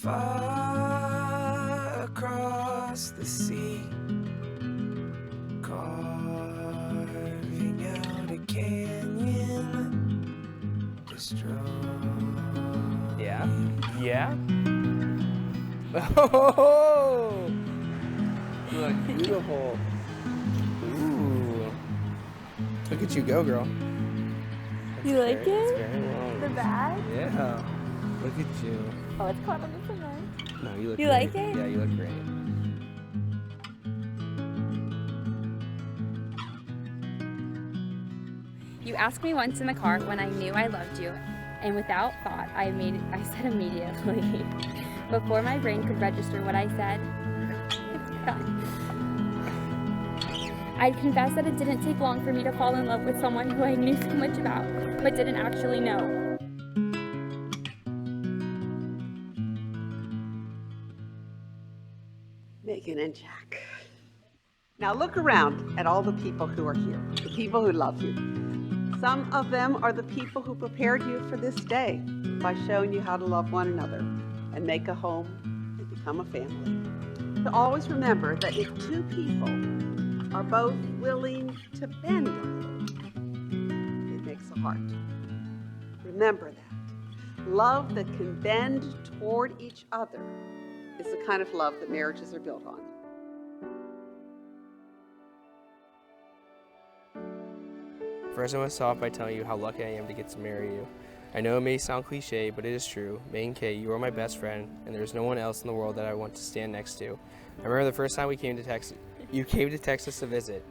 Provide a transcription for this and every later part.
far across the sea, carving out a canyon, destroy. Yeah? Yeah? Oh! You look beautiful. Ooh. Look at you go, girl. You like It's it? very long. The bag? Yeah. Look at you. Oh, it's caught on the cement. No, you look You great. like it? Yeah, you look great. You asked me once in the car when I knew I loved you, and without thought, I said immediately. Before my brain could register what I said, I'd confess that it didn't take long for me to fall in love with someone who I knew so much about, but didn't actually know. Megan and Jack. Now look around at all the people who are here, the people who love you. Some of them are the people who prepared you for this day by showing you how to love one another and make a home and become a family. So always remember that if two people are both willing to bend a little, it makes a heart. Remember that. Love that can bend toward each other is the kind of love that marriages are built on. First, I want to start off by telling you how lucky I am to get to marry you. I know it may sound cliche, but it is true. May and Kay, you are my best friend, and there's no one else in the world that I want to stand next to. I remember the first time you came to Texas to visit.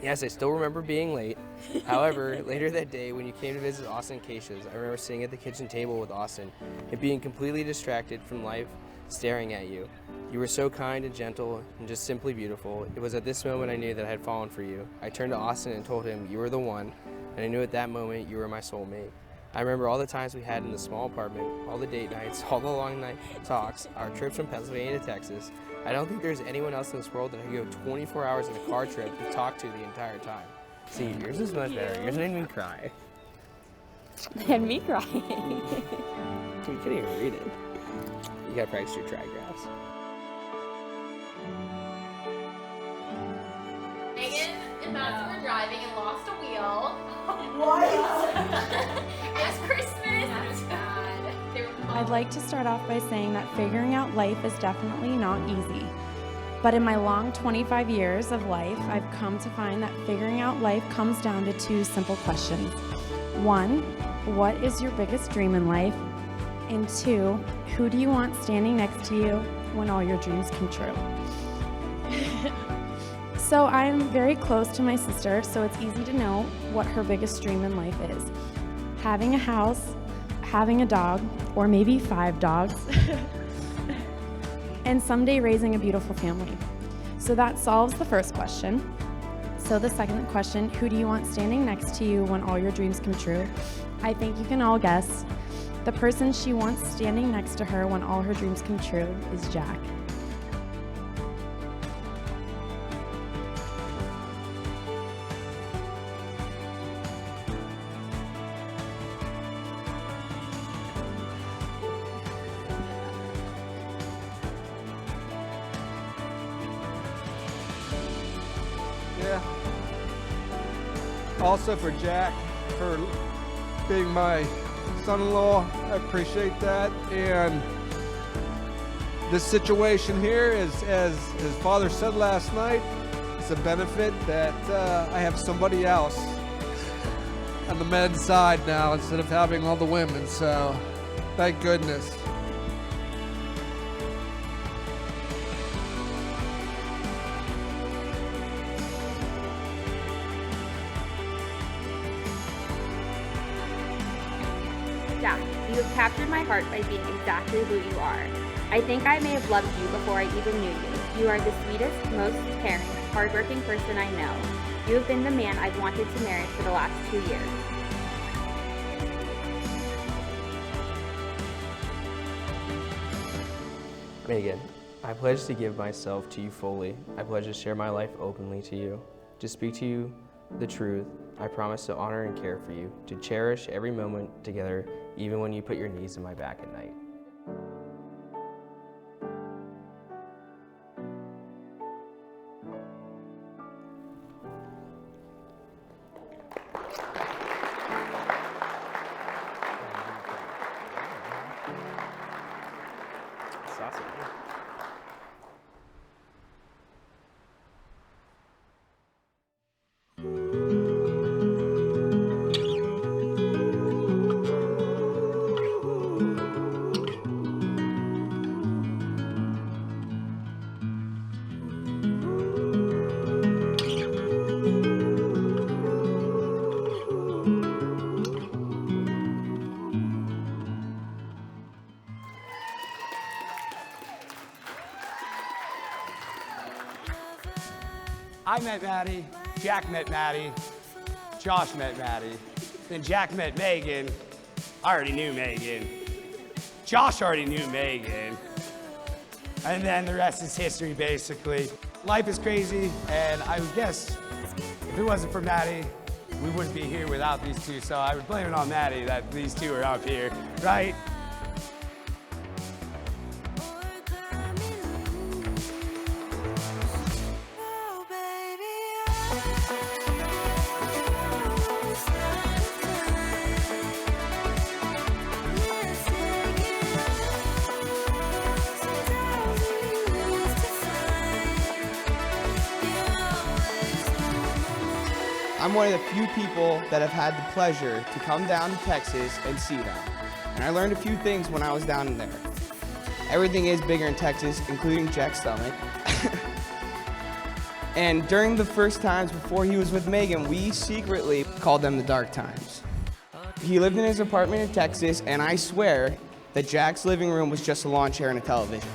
Yes, I still remember being late. However, later that day when you came to visit Austin and Keisha's, I remember sitting at the kitchen table with Austin and being completely distracted from life, staring at you. You were so kind and gentle and just simply beautiful. It was at this moment I knew that I had fallen for you. I turned to Austin and told him you were the one, and I knew at that moment you were my soulmate. I remember all the times we had in the small apartment, all the date nights, all the long night talks, our trips from Pennsylvania to Texas. I don't think there's anyone else in this world that I could go 24 hours in a car trip and talk to the entire time. See, yours is much better. Yours made me cry. And me crying. You couldn't even read it. You gotta practice your trigraphs. Megan and Matthew were driving and lost a wheel. What? It's Christmas. That's bad. I'd like to start off by saying that figuring out life is definitely not easy. But in my long 25 years of life, I've come to find that figuring out life comes down to two simple questions. One, what is your biggest dream in life? And two, who do you want standing next to you when all your dreams come true? So I'm very close to my sister, so it's easy to know what her biggest dream in life is. Having a house, having a dog, or maybe 5 dogs, and someday raising a beautiful family. So that solves the first question. So the second question, who do you want standing next to you when all your dreams come true? I think you can all guess. The person she wants standing next to her when all her dreams come true is Jack. Yeah. Also for Jack, for being my son-in-law, I appreciate that. And this situation here is, as his father said last night, it's a benefit that I have somebody else on the men's side now instead of having all the women, so thank goodness. Jack, you have captured my heart by being exactly who you are. I think I may have loved you before I even knew you. You are the sweetest, most caring, hardworking person I know. You have been the man I've wanted to marry for the last 2 years. Megan, I pledge to give myself to you fully. I pledge to share my life openly to you, to speak to you the truth. I promise to honor and care for you, to cherish every moment together, even when you put your knees in my back at night. I met Maddie, Jack met Maddie, Josh met Maddie, then Jack met Megan. I already knew Megan. Josh already knew Megan. And then the rest is history, basically. Life is crazy, and I would guess if it wasn't for Maddie, we wouldn't be here without these two, so I would blame it on Maddie that these two are up here, right? I'm one of the few people that have had the pleasure to come down to Texas and see them. And I learned a few things when I was down there. Everything is bigger in Texas, including Jack's stomach. And during the first times before he was with Megan, we secretly called them the dark times. He lived in his apartment in Texas, and I swear that Jack's living room was just a lawn chair and a television.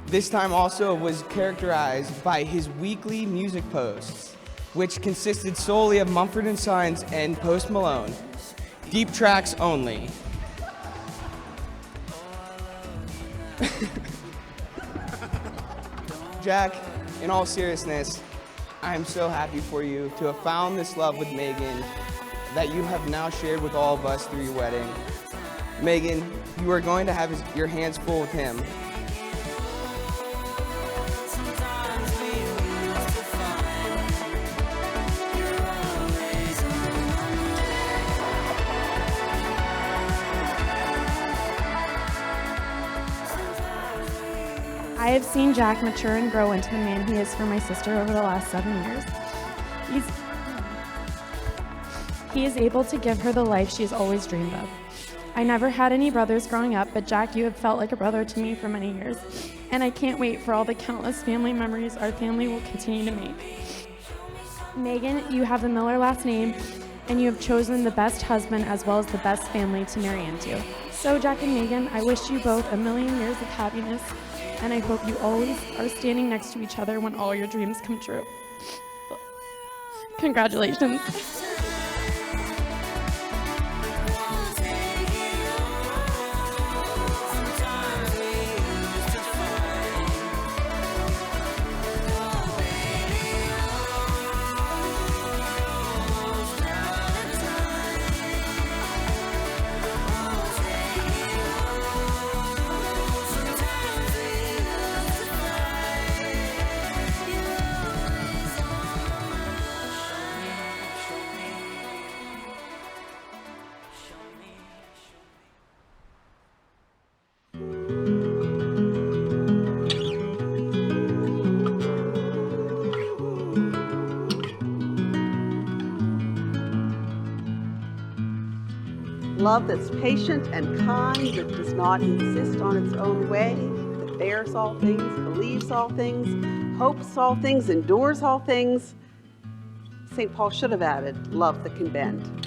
This time also was characterized by his weekly music posts, which consisted solely of Mumford & Sons and Post Malone. Deep tracks only. Jack, in all seriousness, I am so happy for you to have found this love with Megan that you have now shared with all of us through your wedding. Megan, you are going to have your hands full with him. I have seen Jack mature and grow into the man he is for my sister over the last 7 years. He is able to give her the life she has always dreamed of. I never had any brothers growing up, but Jack, you have felt like a brother to me for many years, and I can't wait for all the countless family memories our family will continue to make. Megan, you have the Miller last name, and you have chosen the best husband as well as the best family to marry into. So Jack and Megan, I wish you both a million years of happiness, and I hope you always are standing next to each other when all your dreams come true. Congratulations. Love that's patient and kind, that does not insist on its own way, that bears all things, believes all things, hopes all things, endures all things. St. Paul should have added, love that can bend.